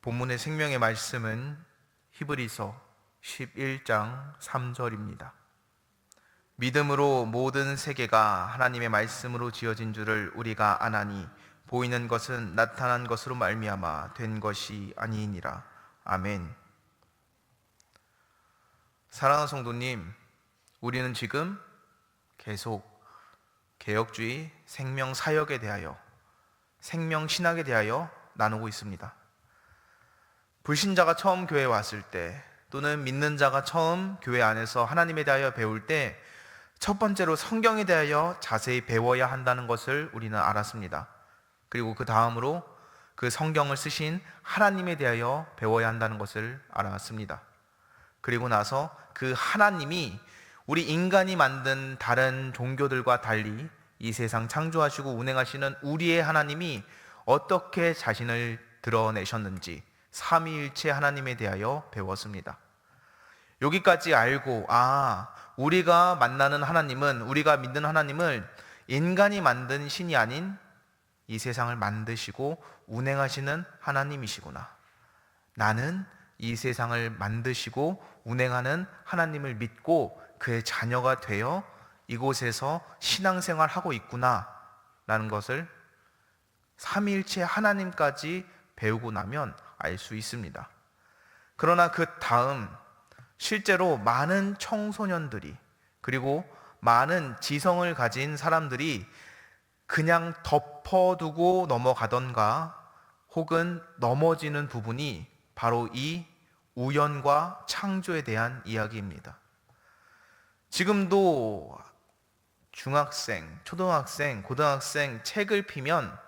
본문의 생명의 말씀은 히브리서 11장 3절입니다. 믿음으로 모든 세계가 하나님의 말씀으로 지어진 줄을 우리가 아나니 보이는 것은 나타난 것으로 말미암아 된 것이 아니니라. 아멘. 사랑하는 성도님, 우리는 지금 계속 개혁주의 생명사역에 대하여, 생명신학에 대하여 나누고 있습니다. 불신자가 처음 교회에 왔을 때, 또는 믿는 자가 처음 교회 안에서 하나님에 대하여 배울 때 첫 번째로 성경에 대하여 자세히 배워야 한다는 것을 우리는 알았습니다. 그리고 그 다음으로 그 성경을 쓰신 하나님에 대하여 배워야 한다는 것을 알았습니다. 그리고 나서 그 하나님이 우리 인간이 만든 다른 종교들과 달리 이 세상 창조하시고 운행하시는 우리의 하나님이 어떻게 자신을 드러내셨는지 삼위일체 하나님에 대하여 배웠습니다. 여기까지 알고 우리가 만나는 하나님은, 우리가 믿는 하나님을 인간이 만든 신이 아닌 이 세상을 만드시고 운행하시는 하나님이시구나. 나는 이 세상을 만드시고 운행하는 하나님을 믿고 그의 자녀가 되어 이곳에서 신앙생활하고 있구나 라는 것을 삼위일체 하나님까지 배우고 나면 알 수 있습니다. 그러나 그 다음 실제로 많은 청소년들이, 그리고 많은 지성을 가진 사람들이 그냥 덮어두고 넘어가던가 혹은 넘어지는 부분이 바로 이 우연과 창조에 대한 이야기입니다. 지금도 중학생, 초등학생, 고등학생 책을 피면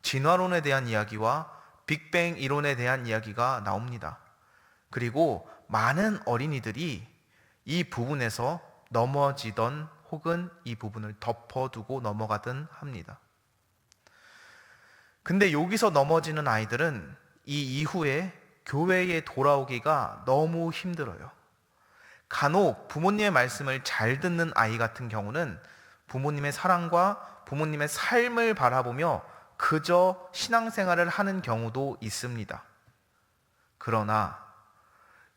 진화론에 대한 이야기와 빅뱅 이론에 대한 이야기가 나옵니다. 그리고 많은 어린이들이 이 부분에서 넘어지던 혹은 이 부분을 덮어두고 넘어가든 합니다. 근데 여기서 넘어지는 아이들은 이 이후에 교회에 돌아오기가 너무 힘들어요. 간혹 부모님의 말씀을 잘 듣는 아이 같은 경우는 부모님의 사랑과 부모님의 삶을 바라보며 그저 신앙생활을 하는 경우도 있습니다. 그러나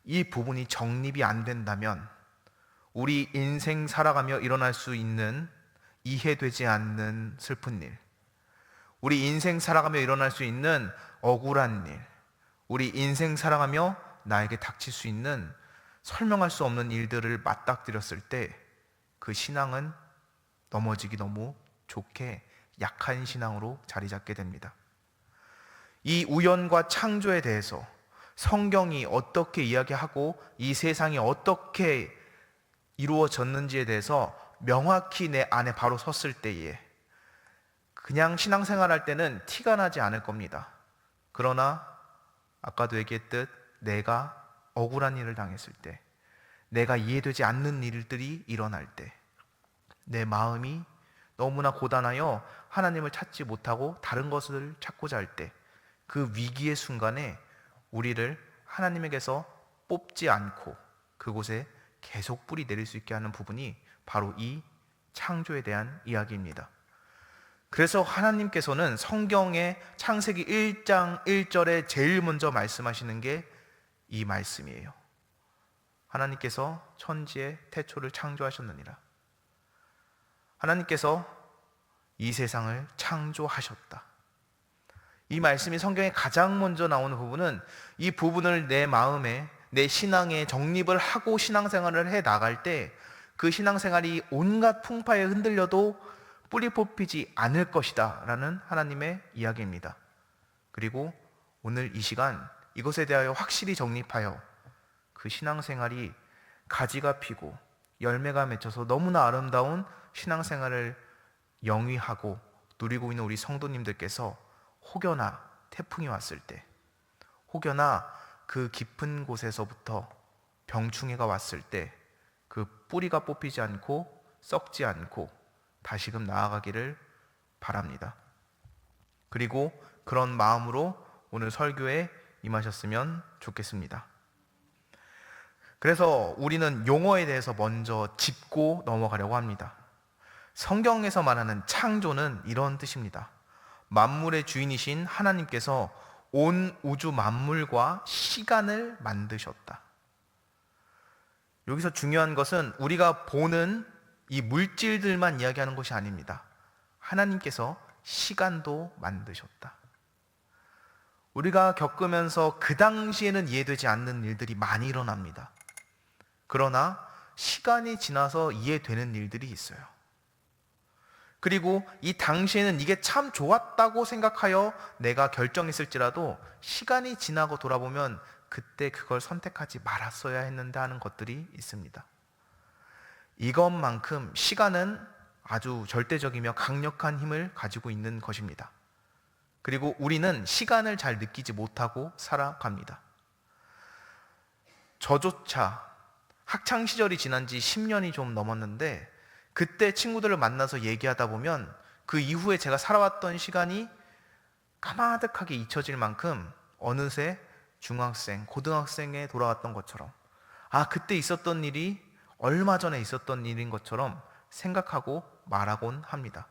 이 부분이 정립이 안 된다면 우리 인생 살아가며 일어날 수 있는 이해되지 않는 슬픈 일, 우리 인생 살아가며 일어날 수 있는 억울한 일, 우리 인생 살아가며 나에게 닥칠 수 있는 설명할 수 없는 일들을 맞닥뜨렸을 때 그 신앙은 넘어지기 너무 좋게 약한 신앙으로 자리 잡게 됩니다. 이 우연과 창조에 대해서 성경이 어떻게 이야기하고 이 세상이 어떻게 이루어졌는지에 대해서 명확히 내 안에 바로 섰을 때에 그냥 신앙생활할 때는 티가 나지 않을 겁니다. 그러나 아까도 얘기했듯 내가 억울한 일을 당했을 때, 내가 이해되지 않는 일들이 일어날 때, 내 마음이 너무나 고단하여 하나님을 찾지 못하고 다른 것을 찾고자 할 때, 그 위기의 순간에 우리를 하나님에게서 뽑지 않고 그곳에 계속 뿌리 내릴 수 있게 하는 부분이 바로 이 창조에 대한 이야기입니다. 그래서 하나님께서는 성경의 창세기 1장 1절에 제일 먼저 말씀하시는 게 이 말씀이에요. 하나님께서 천지의 태초를 창조하셨느니라. 하나님께서 이 세상을 창조하셨다. 이 말씀이 성경에 가장 먼저 나오는 부분은 이 부분을 내 마음에, 내 신앙에 정립을 하고 신앙생활을 해 나갈 때 그 신앙생활이 온갖 풍파에 흔들려도 뿌리 뽑히지 않을 것이다 라는 하나님의 이야기입니다. 그리고 오늘 이 시간 이것에 대하여 확실히 정립하여 그 신앙생활이 가지가 피고 열매가 맺혀서 너무나 아름다운 신앙생활을 영위하고 누리고 있는 우리 성도님들께서 혹여나 태풍이 왔을 때, 혹여나 그 깊은 곳에서부터 병충해가 왔을 때 그 뿌리가 뽑히지 않고 썩지 않고 다시금 나아가기를 바랍니다. 그리고 그런 마음으로 오늘 설교에 임하셨으면 좋겠습니다. 그래서 우리는 용어에 대해서 먼저 짚고 넘어가려고 합니다. 성경에서 말하는 창조는 이런 뜻입니다. 만물의 주인이신 하나님께서 온 우주 만물과 시간을 만드셨다. 여기서 중요한 것은 우리가 보는 이 물질들만 이야기하는 것이 아닙니다. 하나님께서 시간도 만드셨다. 우리가 겪으면서 그 당시에는 이해되지 않는 일들이 많이 일어납니다. 그러나 시간이 지나서 이해되는 일들이 있어요. 그리고 이 당시에는 이게 참 좋았다고 생각하여 내가 결정했을지라도 시간이 지나고 돌아보면 그때 그걸 선택하지 말았어야 했는데 하는 것들이 있습니다. 이것만큼 시간은 아주 절대적이며 강력한 힘을 가지고 있는 것입니다. 그리고 우리는 시간을 잘 느끼지 못하고 살아갑니다. 저조차 학창시절이 지난 지 10년이 좀 넘었는데 그때 친구들을 만나서 얘기하다 보면 그 이후에 제가 살아왔던 시간이 까마득하게 잊혀질 만큼 어느새 중학생, 고등학생에 돌아왔던 것처럼, 아, 그때 있었던 일이 얼마 전에 있었던 일인 것처럼 생각하고 말하곤 합니다.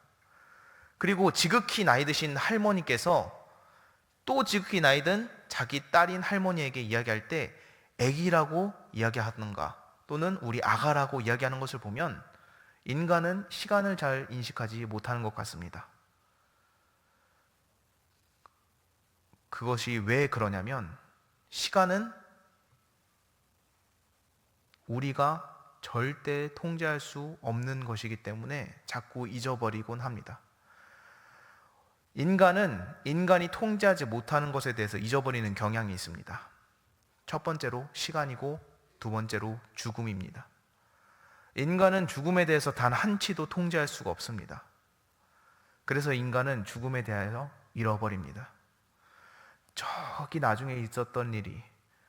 그리고 지극히 나이 드신 할머니께서 또 지극히 나이 든 자기 딸인 할머니에게 이야기할 때 애기라고 이야기하는가 또는 우리 아가라고 이야기하는 것을 보면 인간은 시간을 잘 인식하지 못하는 것 같습니다. 그것이 왜 그러냐면 시간은 우리가 절대 통제할 수 없는 것이기 때문에 자꾸 잊어버리곤 합니다. 인간이 통제하지 못하는 것에 대해서 잊어버리는 경향이 있습니다. 첫 번째로 시간이고 두 번째로 죽음입니다. 인간은 죽음에 대해서 단 한치도 통제할 수가 없습니다. 그래서 인간은 죽음에 대하여 잃어버립니다. 저기 나중에 있었던 일이,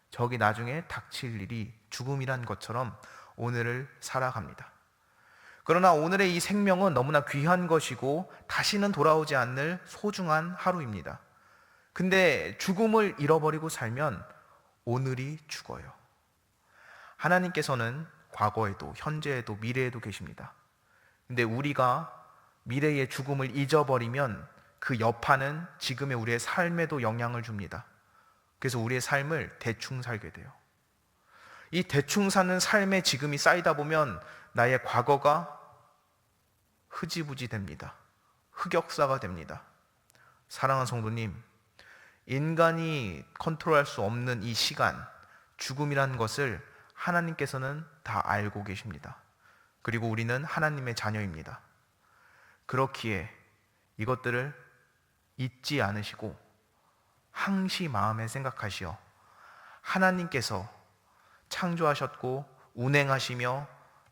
저기 나중에 닥칠 일이 죽음이란 것처럼 오늘을 살아갑니다. 그러나 오늘의 이 생명은 너무나 귀한 것이고 다시는 돌아오지 않을 소중한 하루입니다. 근데 죽음을 잃어버리고 살면 오늘이 죽어요. 하나님께서는 과거에도 현재에도 미래에도 계십니다. 근데 우리가 미래의 죽음을 잊어버리면 그 여파는 지금의 우리의 삶에도 영향을 줍니다. 그래서 우리의 삶을 대충 살게 돼요. 이 대충 사는 삶의 지금이 쌓이다 보면 나의 과거가 흐지부지 됩니다. 흑역사가 됩니다. 사랑하는 성도님, 인간이 컨트롤할 수 없는 이 시간, 죽음이라는 것을 하나님께서는 다 알고 계십니다. 그리고 우리는 하나님의 자녀입니다. 그렇기에 이것들을 잊지 않으시고 항시 마음에 생각하시어 하나님께서 창조하셨고 운행하시며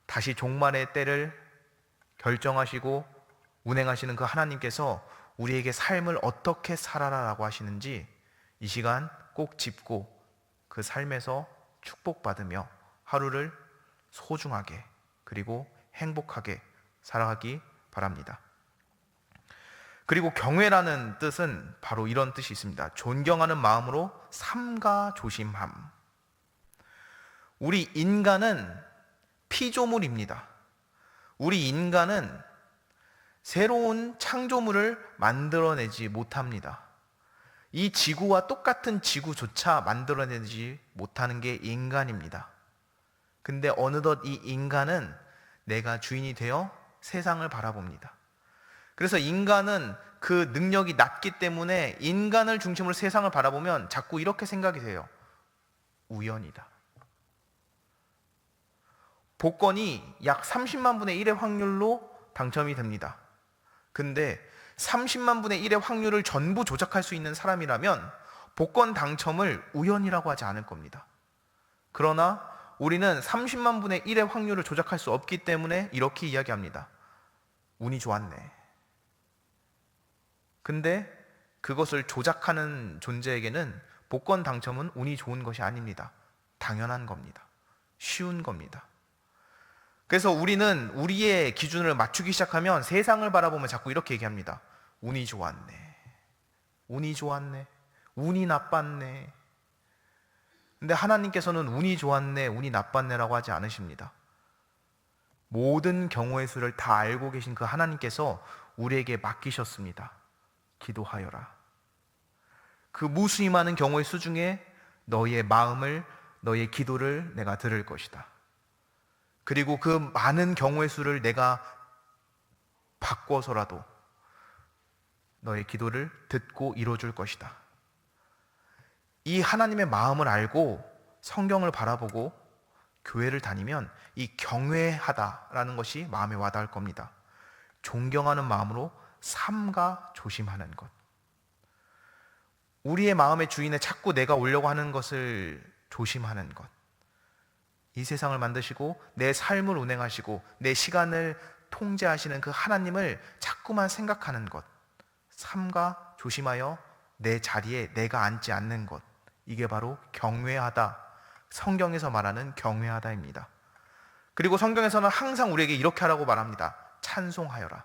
다시 종말의 때를 결정하시고 운행하시는 그 하나님께서 우리에게 삶을 어떻게 살아라라고 하시는지 이 시간 꼭 짚고 그 삶에서 축복받으며 하루를 소중하게 그리고 행복하게 살아가기 바랍니다. 그리고 경외라는 뜻은 바로 이런 뜻이 있습니다. 존경하는 마음으로 삼가 조심함. 우리 인간은 피조물입니다. 우리 인간은 새로운 창조물을 만들어내지 못합니다. 이 지구와 똑같은 지구조차 만들어내지 못하는 게 인간입니다. 근데 어느덧 이 인간은 내가 주인이 되어 세상을 바라봅니다. 그래서 인간은 그 능력이 낮기 때문에 인간을 중심으로 세상을 바라보면 자꾸 이렇게 생각이 돼요. 우연이다. 복권이 약 30만 분의 1의 확률로 당첨이 됩니다. 근데 30만 분의 1의 확률을 전부 조작할 수 있는 사람이라면 복권 당첨을 우연이라고 하지 않을 겁니다. 그러나 우리는 30만 분의 1의 확률을 조작할 수 없기 때문에 이렇게 이야기합니다. 운이 좋았네. 근데 그것을 조작하는 존재에게는 복권 당첨은 운이 좋은 것이 아닙니다. 당연한 겁니다. 쉬운 겁니다. 그래서 우리는 우리의 기준을 맞추기 시작하면 세상을 바라보면 자꾸 이렇게 얘기합니다. 운이 좋았네. 운이 좋았네. 운이 나빴네. 근데 하나님께서는 운이 좋았네, 운이 나빴네라고 하지 않으십니다. 모든 경우의 수를 다 알고 계신 그 하나님께서 우리에게 맡기셨습니다. 기도하여라. 그 무수히 많은 경우의 수 중에 너희의 마음을, 너희의 기도를 내가 들을 것이다. 그리고 그 많은 경우의 수를 내가 바꿔서라도 너의 기도를 듣고 이루어줄 것이다. 이 하나님의 마음을 알고 성경을 바라보고 교회를 다니면 이 경외하다라는 것이 마음에 와닿을 겁니다. 존경하는 마음으로 삼가 조심하는 것. 우리의 마음의 주인에 자꾸 내가 오려고 하는 것을 조심하는 것. 이 세상을 만드시고 내 삶을 운행하시고 내 시간을 통제하시는 그 하나님을 자꾸만 생각하는 것. 삼가 조심하여 내 자리에 내가 앉지 않는 것. 이게 바로 경외하다. 성경에서 말하는 경외하다입니다. 그리고 성경에서는 항상 우리에게 이렇게 하라고 말합니다. 찬송하여라.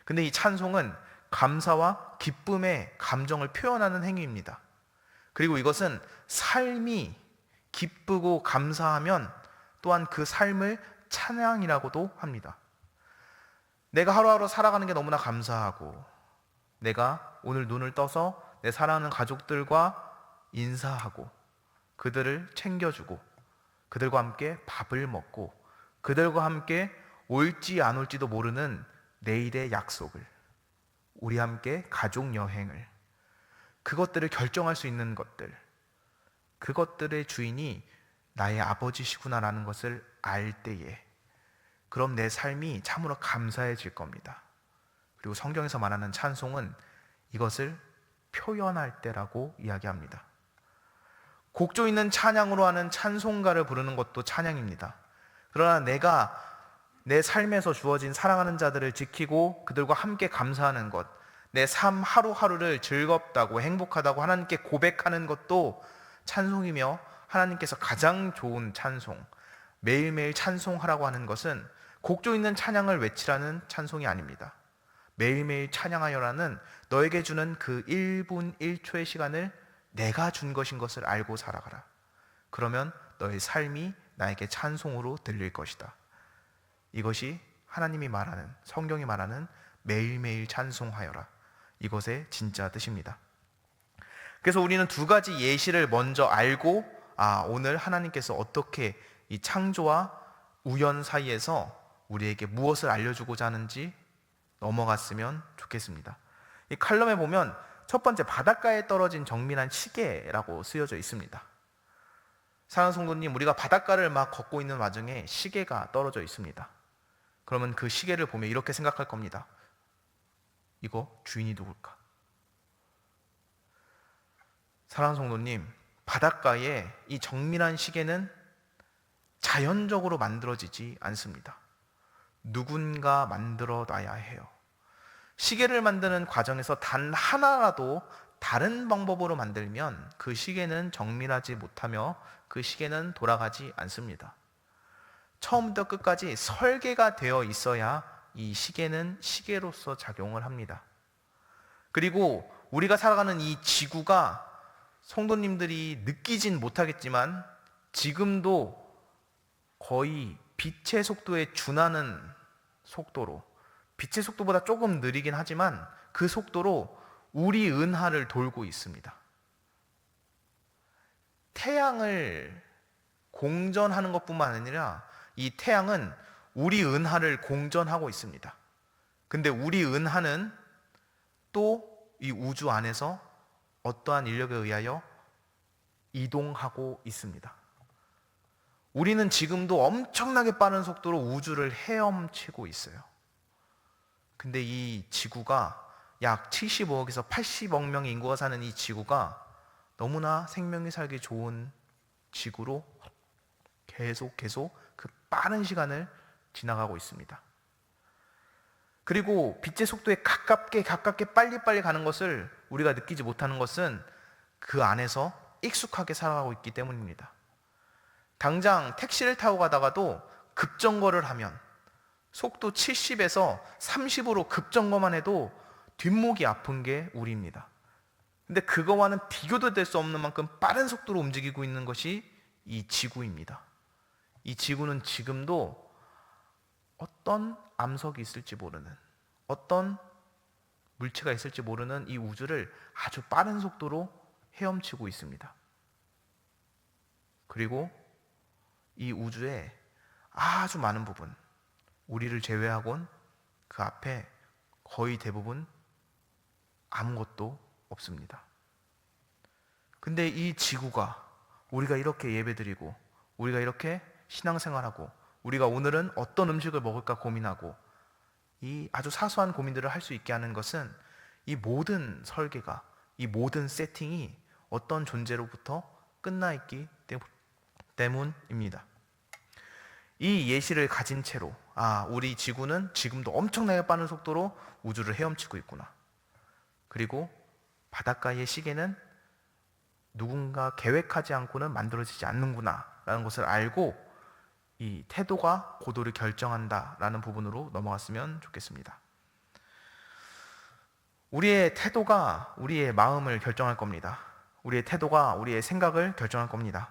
근데 이 찬송은 감사와 기쁨의 감정을 표현하는 행위입니다. 그리고 이것은 삶이 기쁘고 감사하면 또한 그 삶을 찬양이라고도 합니다. 내가 하루하루 살아가는 게 너무나 감사하고, 내가 오늘 눈을 떠서 내 사랑하는 가족들과 인사하고 그들을 챙겨주고 그들과 함께 밥을 먹고 그들과 함께 올지 안 올지도 모르는 내일의 약속을, 우리 함께 가족 여행을, 그것들을 결정할 수 있는 것들, 그것들의 주인이 나의 아버지시구나라는 것을 알 때에 그럼 내 삶이 참으로 감사해질 겁니다. 그리고 성경에서 말하는 찬송은 이것을 표현할 때라고 이야기합니다. 곡조 있는 찬양으로 하는 찬송가를 부르는 것도 찬양입니다. 그러나 내가 내 삶에서 주어진 사랑하는 자들을 지키고 그들과 함께 감사하는 것, 내 삶 하루하루를 즐겁다고 행복하다고 하나님께 고백하는 것도 찬송이며, 하나님께서 가장 좋은 찬송, 매일매일 찬송하라고 하는 것은 곡조 있는 찬양을 외치라는 찬송이 아닙니다. 매일매일 찬양하여라는 너에게 주는 그 1분 1초의 시간을 내가 준 것인 것을 알고 살아가라. 그러면 너의 삶이 나에게 찬송으로 들릴 것이다. 이것이 하나님이 말하는, 성경이 말하는 매일매일 찬송하여라, 이것의 진짜 뜻입니다. 그래서 우리는 두 가지 예시를 먼저 알고, 오늘 하나님께서 어떻게 이 창조와 우연 사이에서 우리에게 무엇을 알려주고자 하는지 넘어갔으면 좋겠습니다. 이 칼럼에 보면 첫 번째, 바닷가에 떨어진 정밀한 시계라고 쓰여져 있습니다. 사랑하는 성도님, 우리가 바닷가를 막 걷고 있는 와중에 시계가 떨어져 있습니다. 그러면 그 시계를 보면 이렇게 생각할 겁니다. 이거 주인이 누굴까? 사랑하는 성도님, 바닷가에 이 정밀한 시계는 자연적으로 만들어지지 않습니다. 누군가 만들어 놔야 해요. 시계를 만드는 과정에서 단 하나라도 다른 방법으로 만들면 그 시계는 정밀하지 못하며 그 시계는 돌아가지 않습니다. 처음부터 끝까지 설계가 되어 있어야 이 시계는 시계로서 작용을 합니다. 그리고 우리가 살아가는 이 지구가 성도님들이 느끼진 못하겠지만 지금도 거의 빛의 속도에 준하는 속도로, 빛의 속도보다 조금 느리긴 하지만 그 속도로 우리 은하를 돌고 있습니다. 태양을 공전하는 것뿐만 아니라 이 태양은 우리 은하를 공전하고 있습니다. 근데 우리 은하는 또 이 우주 안에서 어떠한 인력에 의하여 이동하고 있습니다. 우리는 지금도 엄청나게 빠른 속도로 우주를 헤엄치고 있어요. 근데 이 지구가 약 75억에서 80억 명의 인구가 사는 이 지구가 너무나 생명이 살기 좋은 지구로 계속 그 빠른 시간을 지나가고 있습니다. 그리고 빛의 속도에 가깝게 빨리 가는 것을 우리가 느끼지 못하는 것은 그 안에서 익숙하게 살아가고 있기 때문입니다. 당장 택시를 타고 가다가도 급정거를 하면 속도 70에서 30으로 급정거만 해도 뒷목이 아픈 게 우리입니다. 근데 그거와는 비교도 될 수 없는 만큼 빠른 속도로 움직이고 있는 것이 이 지구입니다. 이 지구는 지금도 어떤 암석이 있을지 모르는, 어떤 물체가 있을지 모르는 이 우주를 아주 빠른 속도로 헤엄치고 있습니다. 그리고 이 우주의 아주 많은 부분, 우리를 제외하곤 그 앞에 거의 대부분 아무것도 없습니다. 근데 이 지구가, 우리가 이렇게 예배드리고, 우리가 이렇게 신앙생활하고, 우리가 오늘은 어떤 음식을 먹을까 고민하고, 이 아주 사소한 고민들을 할 수 있게 하는 것은 이 모든 설계가, 이 모든 세팅이 어떤 존재로부터 끝나 있기 때문입니다. 이 예시를 가진 채로, 우리 지구는 지금도 엄청나게 빠른 속도로 우주를 헤엄치고 있구나. 그리고 바닷가의 시계는 누군가 계획하지 않고는 만들어지지 않는구나 라는 것을 알고 이 태도가 고도를 결정한다 라는 부분으로 넘어갔으면 좋겠습니다. 우리의 태도가 우리의 마음을 결정할 겁니다. 우리의 태도가 우리의 생각을 결정할 겁니다.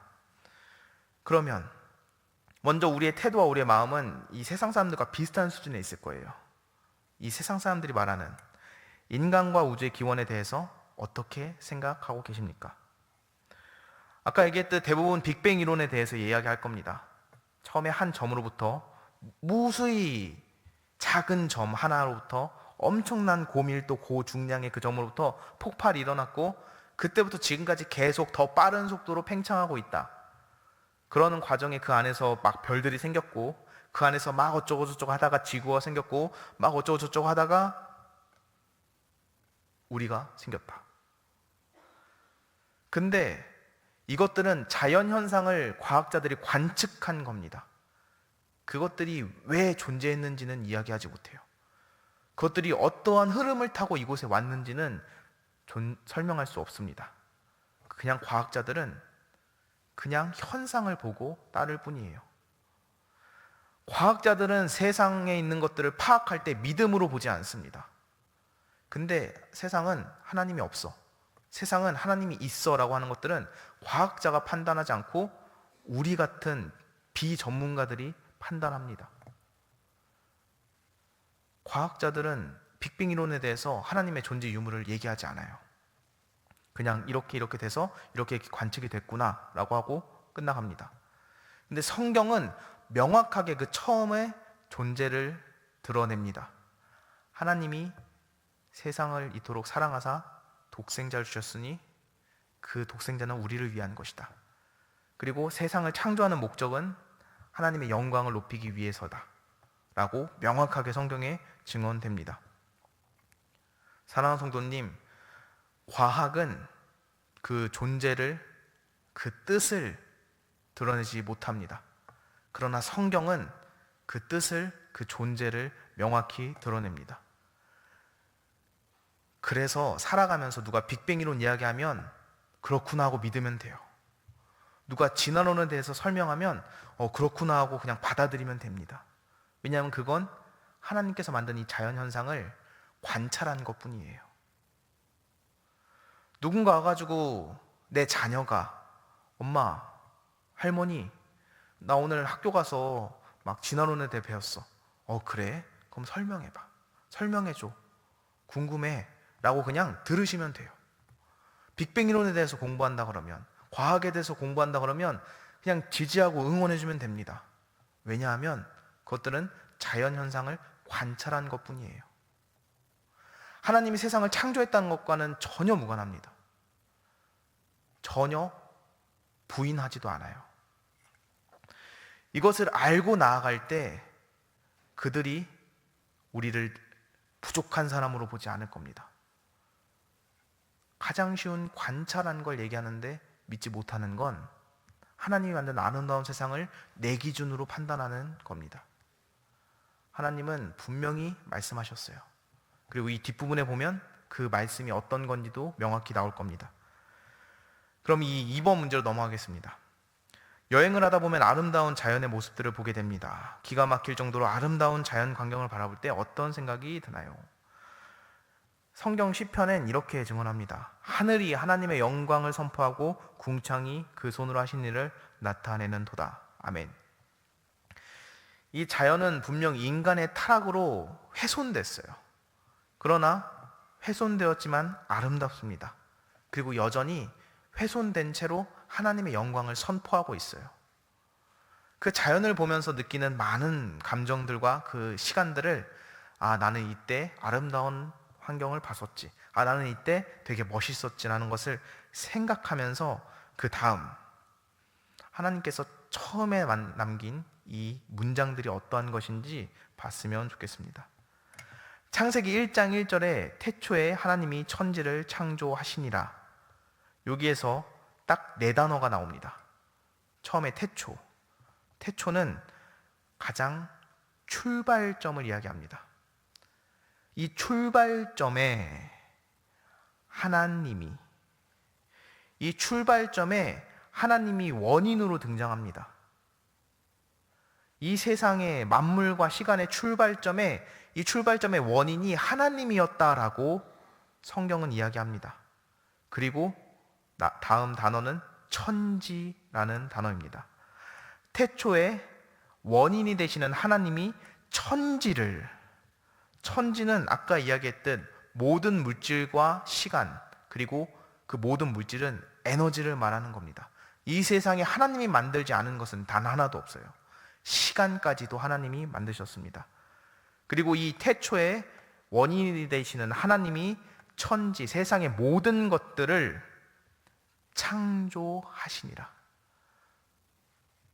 그러면 먼저 우리의 태도와 우리의 마음은 이 세상 사람들과 비슷한 수준에 있을 거예요. 이 세상 사람들이 말하는 인간과 우주의 기원에 대해서 어떻게 생각하고 계십니까? 아까 얘기했듯 대부분 빅뱅 이론에 대해서 이야기할 겁니다. 처음에 한 점으로부터, 무수히 작은 점 하나로부터 엄청난 고밀도 고중량의 그 점으로부터 폭발이 일어났고, 그때부터 지금까지 계속 더 빠른 속도로 팽창하고 있다. 그러는 과정에 그 안에서 막 별들이 생겼고, 그 안에서 막 어쩌고 저쩌고 하다가 지구가 생겼고, 막 어쩌고 저쩌고 하다가 우리가 생겼다. 근데 이것들은 자연현상을 과학자들이 관측한 겁니다. 그것들이 왜 존재했는지는 이야기하지 못해요. 그것들이 어떠한 흐름을 타고 이곳에 왔는지는 설명할 수 없습니다. 그냥 과학자들은 그냥 현상을 보고 따를 뿐이에요. 과학자들은 세상에 있는 것들을 파악할 때 믿음으로 보지 않습니다. 근데 세상은 하나님이 없어, 세상은 하나님이 있어 라고 하는 것들은 과학자가 판단하지 않고 우리 같은 비전문가들이 판단합니다. 과학자들은 빅뱅 이론에 대해서 하나님의 존재 유무를 얘기하지 않아요. 그냥 이렇게 돼서 이렇게 관측이 됐구나 라고 하고 끝나갑니다. 근데 성경은 명확하게 그 처음의 존재를 드러냅니다. 하나님이 세상을 이토록 사랑하사 독생자를 주셨으니 그 독생자는 우리를 위한 것이다. 그리고 세상을 창조하는 목적은 하나님의 영광을 높이기 위해서다 라고 명확하게 성경에 증언됩니다. 사랑하는 성도님, 과학은 그 존재를, 그 뜻을 드러내지 못합니다. 그러나 성경은 그 뜻을, 그 존재를 명확히 드러냅니다. 그래서 살아가면서 누가 빅뱅 이론 이야기하면 그렇구나 하고 믿으면 돼요. 누가 진화론에 대해서 설명하면 그렇구나 하고 그냥 받아들이면 됩니다. 왜냐하면 그건 하나님께서 만든 이 자연현상을 관찰한 것뿐이에요. 누군가 와가지고 내 자녀가, 엄마, 할머니, 나 오늘 학교 가서 막 진화론에 대해 배웠어. 그래? 그럼 설명해봐. 설명해줘. 궁금해. 라고 그냥 들으시면 돼요. 빅뱅 이론에 대해서 공부한다 그러면, 과학에 대해서 공부한다 그러면 그냥 지지하고 응원해주면 됩니다. 왜냐하면 그것들은 자연현상을 관찰한 것뿐이에요. 하나님이 세상을 창조했다는 것과는 전혀 무관합니다. 전혀 부인하지도 않아요. 이것을 알고 나아갈 때 그들이 우리를 부족한 사람으로 보지 않을 겁니다. 가장 쉬운 관찰한 걸 얘기하는데 믿지 못하는 건 하나님이 만든 아름다운 세상을 내 기준으로 판단하는 겁니다. 하나님은 분명히 말씀하셨어요. 그리고 이 뒷부분에 보면 그 말씀이 어떤 건지도 명확히 나올 겁니다. 그럼 이 2번 문제로 넘어가겠습니다. 여행을 하다 보면 아름다운 자연의 모습들을 보게 됩니다. 기가 막힐 정도로 아름다운 자연 광경을 바라볼 때 어떤 생각이 드나요? 성경 시편엔 이렇게 증언합니다. 하늘이 하나님의 영광을 선포하고 궁창이 그 손으로 하신 일을 나타내는 도다. 아멘. 이 자연은 분명 인간의 타락으로 훼손됐어요. 그러나 훼손되었지만 아름답습니다. 그리고 여전히 훼손된 채로 하나님의 영광을 선포하고 있어요. 그 자연을 보면서 느끼는 많은 감정들과 그 시간들을, 나는 이때 아름다운 환경을 봤었지, 나는 이때 되게 멋있었지라는 것을 생각하면서 그 다음 하나님께서 처음에 남긴 이 문장들이 어떠한 것인지 봤으면 좋겠습니다. 창세기 1장 1절에 태초에 하나님이 천지를 창조하시니라, 여기에서 딱 네 단어가 나옵니다. 처음에 태초는 가장 출발점을 이야기합니다. 이 출발점에 하나님이 원인으로 등장합니다. 이 세상의 만물과 시간의 이 출발점의 원인이 하나님이었다라고 성경은 이야기합니다. 그리고 다음 단어는 천지라는 단어입니다. 태초에 원인이 되시는 하나님이 천지는 아까 이야기했던 모든 물질과 시간, 그리고 그 모든 물질은 에너지를 말하는 겁니다. 이 세상에 하나님이 만들지 않은 것은 단 하나도 없어요. 시간까지도 하나님이 만드셨습니다. 그리고 이 태초에 원인이 되시는 하나님이 천지, 세상의 모든 것들을 창조하시니라.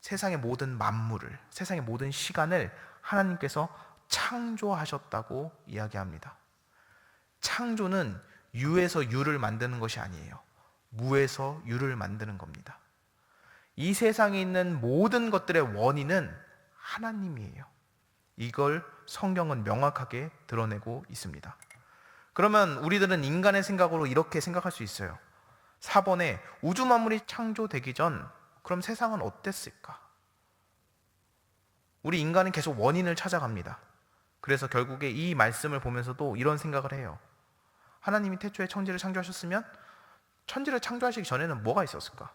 세상의 모든 만물을, 세상의 모든 시간을 하나님께서 창조하셨다고 이야기합니다. 창조는 유에서 유를 만드는 것이 아니에요. 무에서 유를 만드는 겁니다. 이 세상에 있는 모든 것들의 원인은 하나님이에요. 이걸 성경은 명확하게 드러내고 있습니다. 그러면 우리들은 인간의 생각으로 이렇게 생각할 수 있어요. 4번에 우주 만물이 창조되기 전 그럼 세상은 어땠을까? 우리 인간은 계속 원인을 찾아갑니다. 그래서 결국에 이 말씀을 보면서도 이런 생각을 해요. 하나님이 태초에 천지를 창조하셨으면 천지를 창조하시기 전에는 뭐가 있었을까?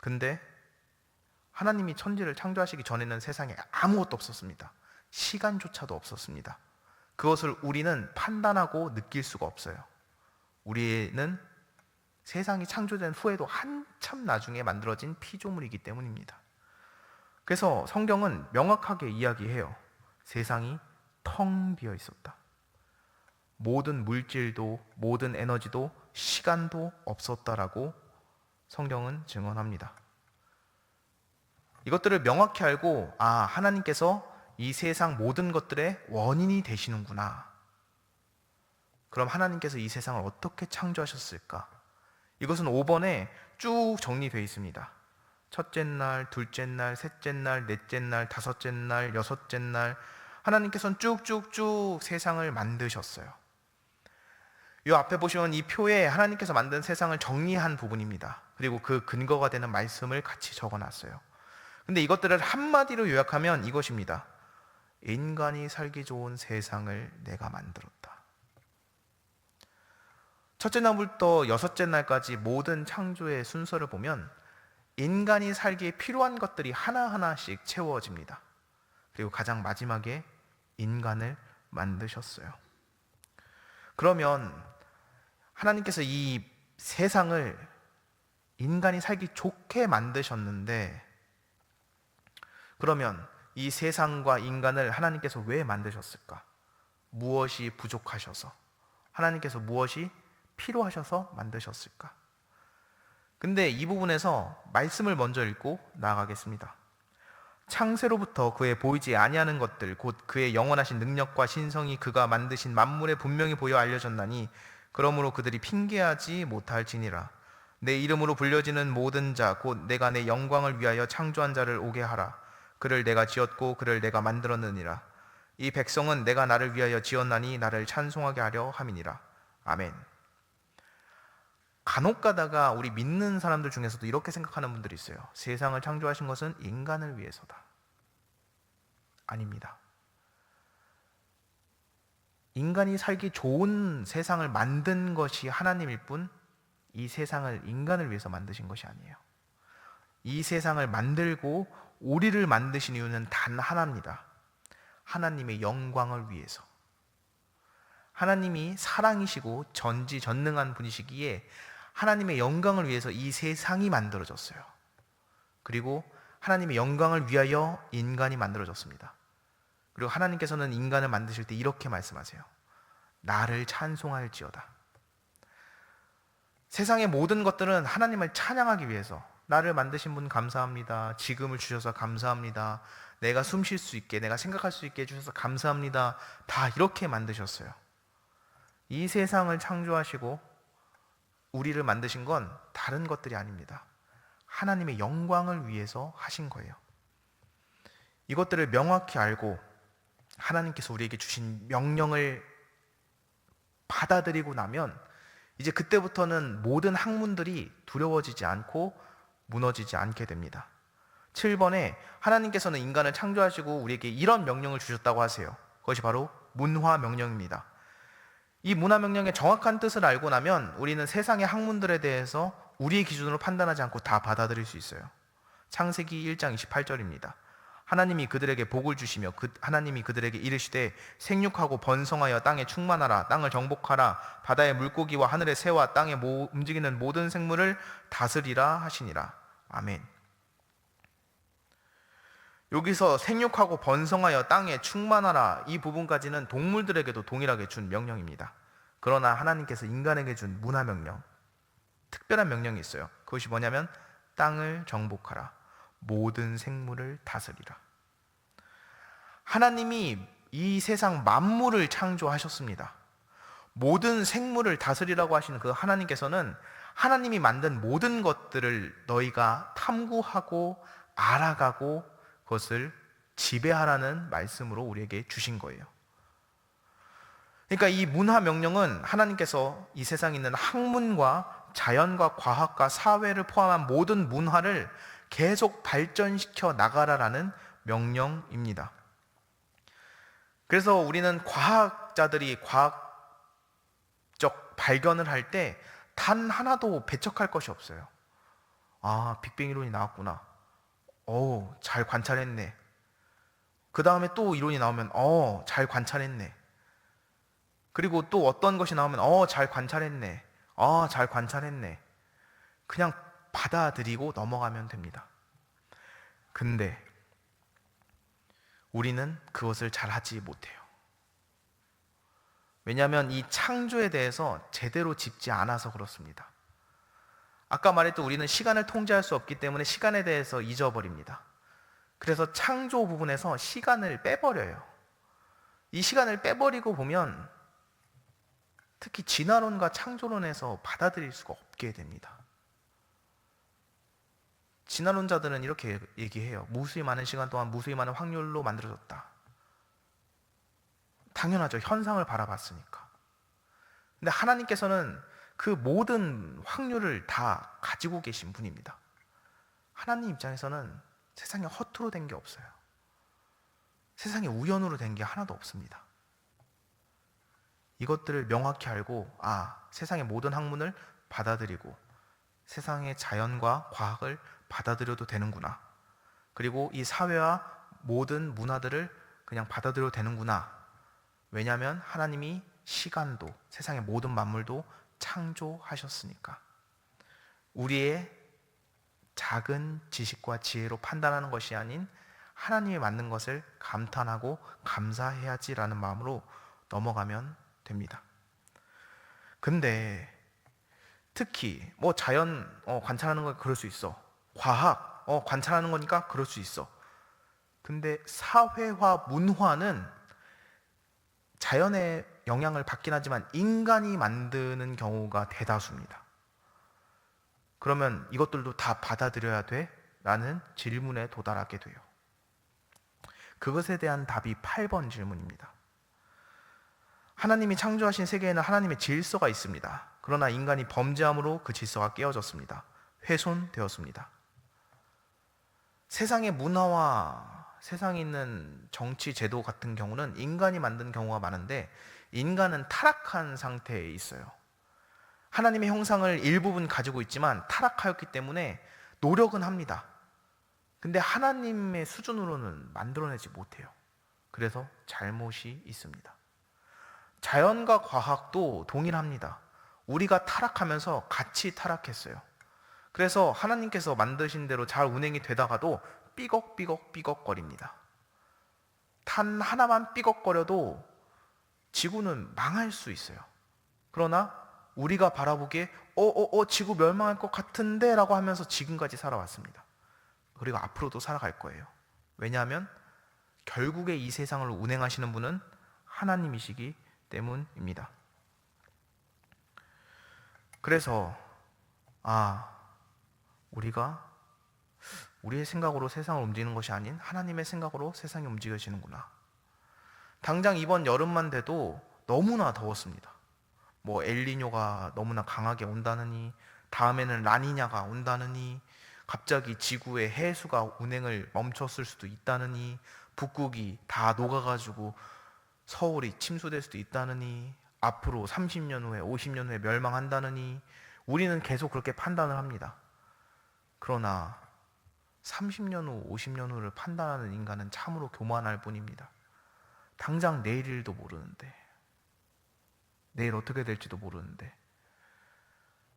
근데 하나님이 천지를 창조하시기 전에는 세상에 아무것도 없었습니다. 시간조차도 없었습니다. 그것을 우리는 판단하고 느낄 수가 없어요. 우리는 세상이 창조된 후에도 한참 나중에 만들어진 피조물이기 때문입니다. 그래서 성경은 명확하게 이야기해요. 세상이 텅 비어 있었다. 모든 물질도, 모든 에너지도, 시간도 없었다라고 성경은 증언합니다. 이것들을 명확히 알고, 하나님께서 이 세상 모든 것들의 원인이 되시는구나. 그럼 하나님께서 이 세상을 어떻게 창조하셨을까? 이것은 5번에 쭉 정리되어 있습니다. 첫째 날, 둘째 날, 셋째 날, 넷째 날, 다섯째 날, 여섯째 날, 하나님께서는 쭉쭉쭉 세상을 만드셨어요. 이 앞에 보시면 이 표에 하나님께서 만든 세상을 정리한 부분입니다. 그리고 그 근거가 되는 말씀을 같이 적어놨어요. 근데 이것들을 한마디로 요약하면 이것입니다. 인간이 살기 좋은 세상을 내가 만들었다. 첫째 날부터 여섯째 날까지 모든 창조의 순서를 보면 인간이 살기에 필요한 것들이 하나하나씩 채워집니다. 그리고 가장 마지막에 인간을 만드셨어요. 그러면 하나님께서 이 세상을 인간이 살기 좋게 만드셨는데, 그러면 이 세상과 인간을 하나님께서 왜 만드셨을까? 무엇이 부족하셔서, 하나님께서 무엇이 필요하셔서 만드셨을까? 근데 이 부분에서 말씀을 먼저 읽고 나아가겠습니다. 창세로부터 그의 보이지 아니하는 것들 곧 그의 영원하신 능력과 신성이 그가 만드신 만물에 분명히 보여 알려졌나니 그러므로 그들이 핑계하지 못할지니라. 내 이름으로 불려지는 모든 자 곧 내가 내 영광을 위하여 창조한 자를 오게 하라. 그를 내가 지었고 그를 내가 만들었느니라. 이 백성은 내가 나를 위하여 지었나니 나를 찬송하게 하려 함이니라. 아멘. 간혹 가다가 우리 믿는 사람들 중에서도 이렇게 생각하는 분들이 있어요. 세상을 창조하신 것은 인간을 위해서다. 아닙니다. 인간이 살기 좋은 세상을 만든 것이 하나님일 뿐, 이 세상을 인간을 위해서 만드신 것이 아니에요. 이 세상을 만들고 우리를 만드신 이유는 단 하나입니다. 하나님의 영광을 위해서. 하나님이 사랑이시고 전지전능한 분이시기에 하나님의 영광을 위해서 이 세상이 만들어졌어요. 그리고 하나님의 영광을 위하여 인간이 만들어졌습니다. 그리고 하나님께서는 인간을 만드실 때 이렇게 말씀하세요. 나를 찬송할지어다. 세상의 모든 것들은 하나님을 찬양하기 위해서, 나를 만드신 분 감사합니다. 지금을 주셔서 감사합니다. 내가 숨 쉴 수 있게, 내가 생각할 수 있게 해주셔서 감사합니다. 다 이렇게 만드셨어요. 이 세상을 창조하시고 우리를 만드신 건 다른 것들이 아닙니다. 하나님의 영광을 위해서 하신 거예요. 이것들을 명확히 알고 하나님께서 우리에게 주신 명령을 받아들이고 나면 이제 그때부터는 모든 학문들이 두려워지지 않고 무너지지 않게 됩니다. 7번에 하나님께서는 인간을 창조하시고 우리에게 이런 명령을 주셨다고 하세요. 그것이 바로 문화 명령입니다. 이 문화 명령의 정확한 뜻을 알고 나면 우리는 세상의 학문들에 대해서 우리의 기준으로 판단하지 않고 다 받아들일 수 있어요. 창세기 1장 28절입니다. 하나님이 그들에게 복을 주시며 하나님이 그들에게 이르시되 생육하고 번성하여 땅에 충만하라. 땅을 정복하라. 바다의 물고기와 하늘의 새와 땅에 움직이는 모든 생물을 다스리라 하시니라. 아멘. 여기서 생육하고 번성하여 땅에 충만하라, 이 부분까지는 동물들에게도 동일하게 준 명령입니다. 그러나 하나님께서 인간에게 준 문화 명령, 특별한 명령이 있어요. 그것이 뭐냐면 땅을 정복하라, 모든 생물을 다스리라. 하나님이 이 세상 만물을 창조하셨습니다. 모든 생물을 다스리라고 하시는 그 하나님께서는 하나님이 만든 모든 것들을 너희가 탐구하고 알아가고 그것을 지배하라는 말씀으로 우리에게 주신 거예요. 그러니까 이 문화 명령은 하나님께서 이 세상에 있는 학문과 자연과 과학과 사회를 포함한 모든 문화를 계속 발전시켜 나가라라는 명령입니다. 그래서 우리는 과학자들이 과학적 발견을 할 때 단 하나도 배척할 것이 없어요. 아, 빅뱅 이론이 나왔구나. 잘 관찰했네. 그 다음에 또 이론이 나오면 잘 관찰했네. 그리고 또 어떤 것이 나오면 잘 관찰했네. 잘 관찰했네. 그냥 받아들이고 넘어가면 됩니다. 근데 우리는 그것을 잘 하지 못해요. 왜냐하면 이 창조에 대해서 제대로 짚지 않아서 그렇습니다. 아까 말했던 우리는 시간을 통제할 수 없기 때문에 시간에 대해서 잊어버립니다. 그래서 창조 부분에서 시간을 빼버려요. 이 시간을 빼버리고 보면 특히 진화론과 창조론에서 받아들일 수가 없게 됩니다. 진화론자들은 이렇게 얘기해요. 무수히 많은 시간 동안 무수히 많은 확률로 만들어졌다. 당연하죠. 현상을 바라봤으니까. 근데 하나님께서는 그 모든 확률을 다 가지고 계신 분입니다. 하나님 입장에서는 세상에 허투루 된 게 없어요. 세상에 우연으로 된 게 하나도 없습니다. 이것들을 명확히 알고 세상의 모든 학문을 받아들이고 세상의 자연과 과학을 받아들여도 되는구나. 그리고 이 사회와 모든 문화들을 그냥 받아들여도 되는구나. 왜냐하면 하나님이 시간도 세상의 모든 만물도 창조하셨으니까. 우리의 작은 지식과 지혜로 판단하는 것이 아닌 하나님이 만든 것을 감탄하고 감사해야지라는 마음으로 넘어가면 됩니다. 근데 특히 자연 관찰하는 건 그럴 수 있어. 과학 관찰하는 거니까 그럴 수 있어. 근데 사회와 문화는 자연의 영향을 받긴 하지만 인간이 만드는 경우가 대다수입니다. 그러면 이것들도 다 받아들여야 돼? 라는 질문에 도달하게 돼요. 그것에 대한 답이 8번 질문입니다. 하나님이 창조하신 세계에는 하나님의 질서가 있습니다. 그러나 인간이 범죄함으로 그 질서가 깨어졌습니다. 훼손되었습니다. 세상의 문화와 세상에 있는 정치 제도 같은 경우는 인간이 만든 경우가 많은데 인간은 타락한 상태에 있어요. 하나님의 형상을 일부분 가지고 있지만 타락하였기 때문에 노력은 합니다. 근데 하나님의 수준으로는 만들어내지 못해요. 그래서 잘못이 있습니다. 자연과 과학도 동일합니다. 우리가 타락하면서 같이 타락했어요. 그래서 하나님께서 만드신 대로 잘 운행이 되다가도 삐걱삐걱삐걱거립니다. 단 하나만 삐걱거려도 지구는 망할 수 있어요. 그러나 우리가 바라보기에 지구 멸망할 것 같은데 라고 하면서 지금까지 살아왔습니다. 그리고 앞으로도 살아갈 거예요. 왜냐하면 결국에 이 세상을 운행하시는 분은 하나님이시기 때문입니다. 그래서 우리가 우리의 생각으로 세상을 움직이는 것이 아닌 하나님의 생각으로 세상이 움직여지는구나. 당장 이번 여름만 돼도 너무나 더웠습니다. 엘니뇨가 너무나 강하게 온다느니, 다음에는 라니냐가 온다느니, 갑자기 지구의 해수가 운행을 멈췄을 수도 있다느니, 북극이 다 녹아가지고 서울이 침수될 수도 있다느니, 앞으로 30년 후에 50년 후에 멸망한다느니, 우리는 계속 그렇게 판단을 합니다. 그러나 30년 후 50년 후를 판단하는 인간은 참으로 교만할 뿐입니다. 당장 내일 일도 모르는데, 내일 어떻게 될지도 모르는데,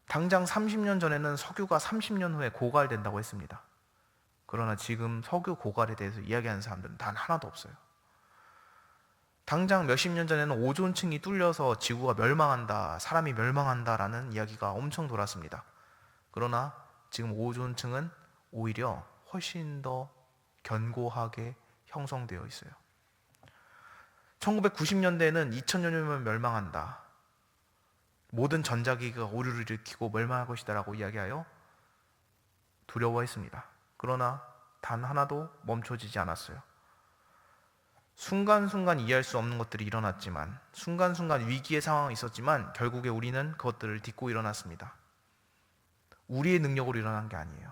당장 30년 전에는 석유가 30년 후에 고갈된다고 했습니다. 그러나 지금 석유 고갈에 대해서 이야기하는 사람들은 단 하나도 없어요. 당장 몇십 년 전에는 오존층이 뚫려서 지구가 멸망한다, 사람이 멸망한다라는 이야기가 엄청 돌았습니다. 그러나 지금 오존층은 오히려 훨씬 더 견고하게 형성되어 있어요. 1990년대에는 2000년이면 멸망한다, 모든 전자기기가 오류를 일으키고 멸망할 것이다 라고 이야기하여 두려워했습니다. 그러나 단 하나도 멈춰지지 않았어요. 순간순간 이해할 수 없는 것들이 일어났지만, 순간순간 위기의 상황이 있었지만 결국에 우리는 그것들을 딛고 일어났습니다. 우리의 능력으로 일어난 게 아니에요.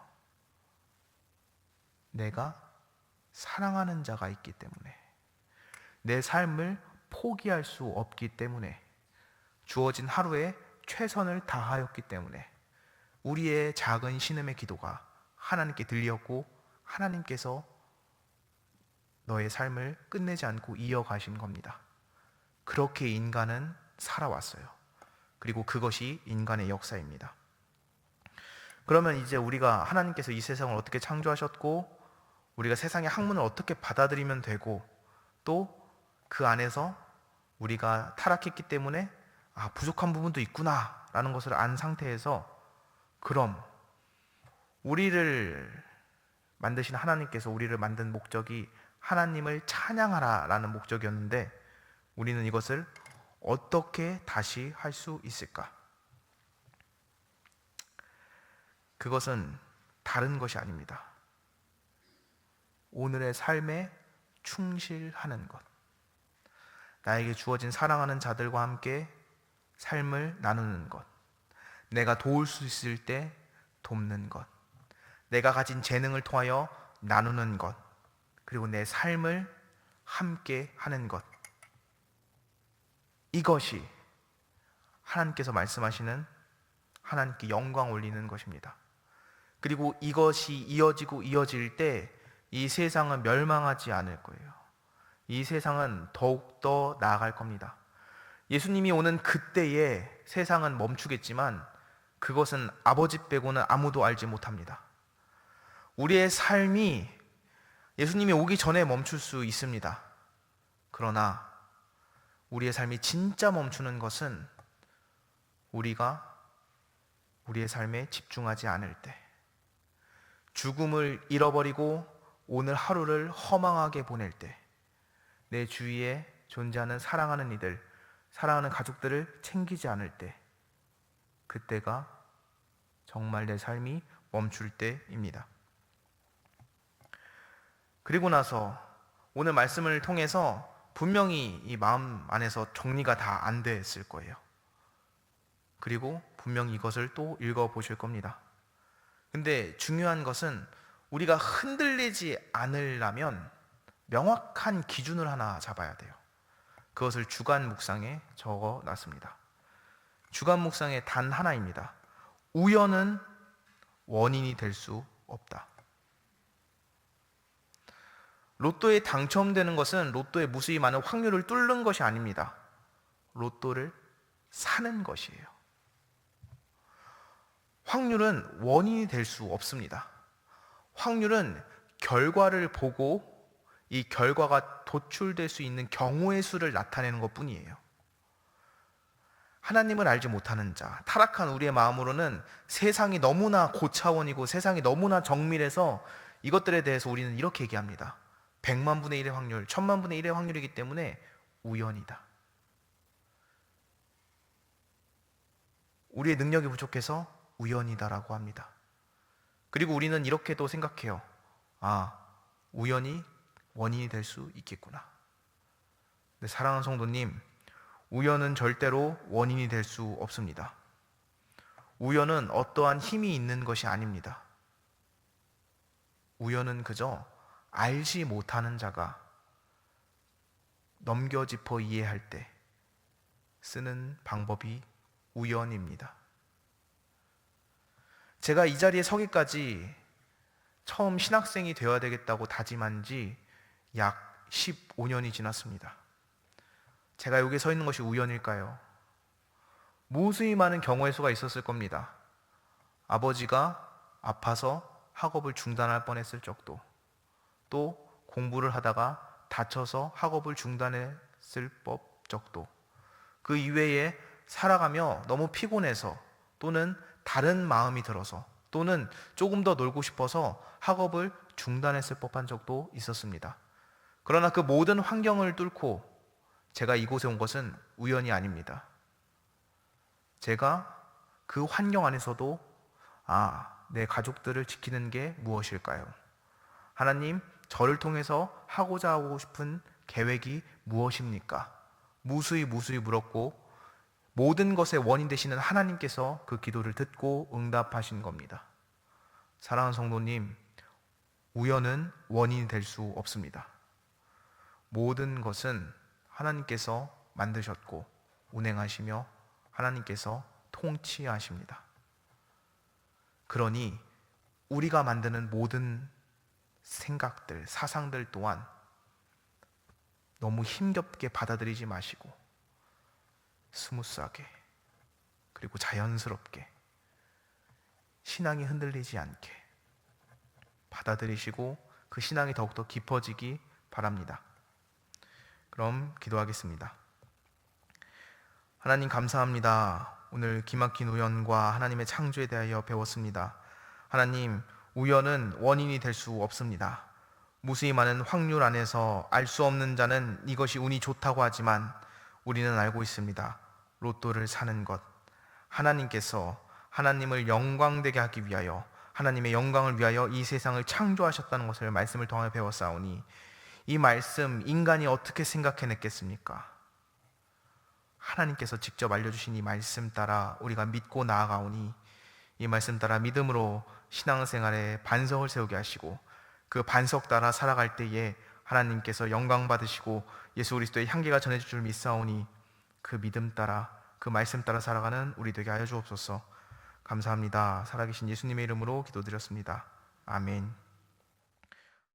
내가 사랑하는 자가 있기 때문에, 내 삶을 포기할 수 없기 때문에, 주어진 하루에 최선을 다하였기 때문에 우리의 작은 신음의 기도가 하나님께 들렸고, 하나님께서 너의 삶을 끝내지 않고 이어가신 겁니다. 그렇게 인간은 살아왔어요. 그리고 그것이 인간의 역사입니다. 그러면 이제 우리가 하나님께서 이 세상을 어떻게 창조하셨고, 우리가 세상의 학문을 어떻게 받아들이면 되고, 또 그 안에서 우리가 타락했기 때문에 부족한 부분도 있구나 라는 것을 안 상태에서, 그럼 우리를 만드신 하나님께서 우리를 만든 목적이 하나님을 찬양하라 라는 목적이었는데, 우리는 이것을 어떻게 다시 할 수 있을까? 그것은 다른 것이 아닙니다. 오늘의 삶에 충실하는 것, 나에게 주어진 사랑하는 자들과 함께 삶을 나누는 것, 내가 도울 수 있을 때 돕는 것, 내가 가진 재능을 통하여 나누는 것, 그리고 내 삶을 함께 하는 것, 이것이 하나님께서 말씀하시는 하나님께 영광 올리는 것입니다. 그리고 이것이 이어지고 이어질 때 이 세상은 멸망하지 않을 거예요. 이 세상은 더욱더 나아갈 겁니다. 예수님이 오는 그때에 세상은 멈추겠지만 그것은 아버지 빼고는 아무도 알지 못합니다. 우리의 삶이 예수님이 오기 전에 멈출 수 있습니다. 그러나 우리의 삶이 진짜 멈추는 것은 우리가 우리의 삶에 집중하지 않을 때, 죽음을 잃어버리고 오늘 하루를 허망하게 보낼 때, 내 주위에 존재하는 사랑하는 이들, 사랑하는 가족들을 챙기지 않을 때, 그때가 정말 내 삶이 멈출 때입니다. 그리고 나서 오늘 말씀을 통해서 분명히 이 마음 안에서 정리가 다 안 됐을 거예요. 그리고 분명히 이것을 또 읽어보실 겁니다. 근데 중요한 것은 우리가 흔들리지 않으려면 명확한 기준을 하나 잡아야 돼요. 그것을 주간 묵상에 적어놨습니다. 주간 묵상의 단 하나입니다. 우연은 원인이 될 수 없다. 로또에 당첨되는 것은 로또의 무수히 많은 확률을 뚫는 것이 아닙니다. 로또를 사는 것이에요. 확률은 원인이 될 수 없습니다. 확률은 결과를 보고 이 결과가 도출될 수 있는 경우의 수를 나타내는 것 뿐이에요. 하나님을 알지 못하는 자, 타락한 우리의 마음으로는 세상이 너무나 고차원이고 세상이 너무나 정밀해서 이것들에 대해서 우리는 이렇게 얘기합니다. 100만 분의 1의 확률, 1000만 분의 1의 확률이기 때문에 우연이다. 우리의 능력이 부족해서 우연이다라고 합니다. 그리고 우리는 이렇게도 생각해요. 우연이 원인이 될 수 있겠구나. 근데 사랑하는 성도님, 우연은 절대로 원인이 될 수 없습니다. 우연은 어떠한 힘이 있는 것이 아닙니다. 우연은 그저 알지 못하는 자가 넘겨짚어 이해할 때 쓰는 방법이 우연입니다. 제가 이 자리에 서기까지 처음 신학생이 되어야 되겠다고 다짐한 지 약 15년이 지났습니다. 제가 여기 서 있는 것이 우연일까요? 무수히 많은 경우의 수가 있었을 겁니다. 아버지가 아파서 학업을 중단할 뻔했을 적도, 또 공부를 하다가 다쳐서 학업을 중단했을 적도, 그 이외에 살아가며 너무 피곤해서 또는 다른 마음이 들어서 또는 조금 더 놀고 싶어서 학업을 중단했을 법한 적도 있었습니다. 그러나 그 모든 환경을 뚫고 제가 이곳에 온 것은 우연이 아닙니다. 제가 그 환경 안에서도 내 가족들을 지키는 게 무엇일까요? 하나님, 저를 통해서 하고자 하고 싶은 계획이 무엇입니까? 무수히 물었고 모든 것의 원인 되시는 하나님께서 그 기도를 듣고 응답하신 겁니다. 사랑하는 성도님, 우연은 원인이 될 수 없습니다. 모든 것은 하나님께서 만드셨고 운행하시며 하나님께서 통치하십니다. 그러니 우리가 만드는 모든 생각들, 사상들 또한 너무 힘겹게 받아들이지 마시고 스무스하게 그리고 자연스럽게 신앙이 흔들리지 않게 받아들이시고 그 신앙이 더욱더 깊어지기 바랍니다. 그럼 기도하겠습니다. 하나님 감사합니다. 오늘 기막힌 우연과 하나님의 창조에 대하여 배웠습니다. 하나님, 우연은 원인이 될 수 없습니다. 무수히 많은 확률 안에서 알 수 없는 자는 이것이 운이 좋다고 하지만 우리는 알고 있습니다. 로또를 사는 것, 하나님께서 하나님을 영광되게 하기 위하여, 하나님의 영광을 위하여 이 세상을 창조하셨다는 것을 말씀을 통해 배웠사오니 이 말씀 인간이 어떻게 생각해냈겠습니까? 하나님께서 직접 알려주신 이 말씀 따라 우리가 믿고 나아가오니 이 말씀 따라 믿음으로 신앙생활에 반석을 세우게 하시고 그 반석 따라 살아갈 때에 하나님께서 영광 받으시고 예수 그리스도의 향기가 전해질 줄 믿사오니 그 믿음 따라 그 말씀 따라 살아가는 우리 되게 하여 주옵소서. 감사합니다. 살아계신 예수님의 이름으로 기도드렸습니다. 아멘.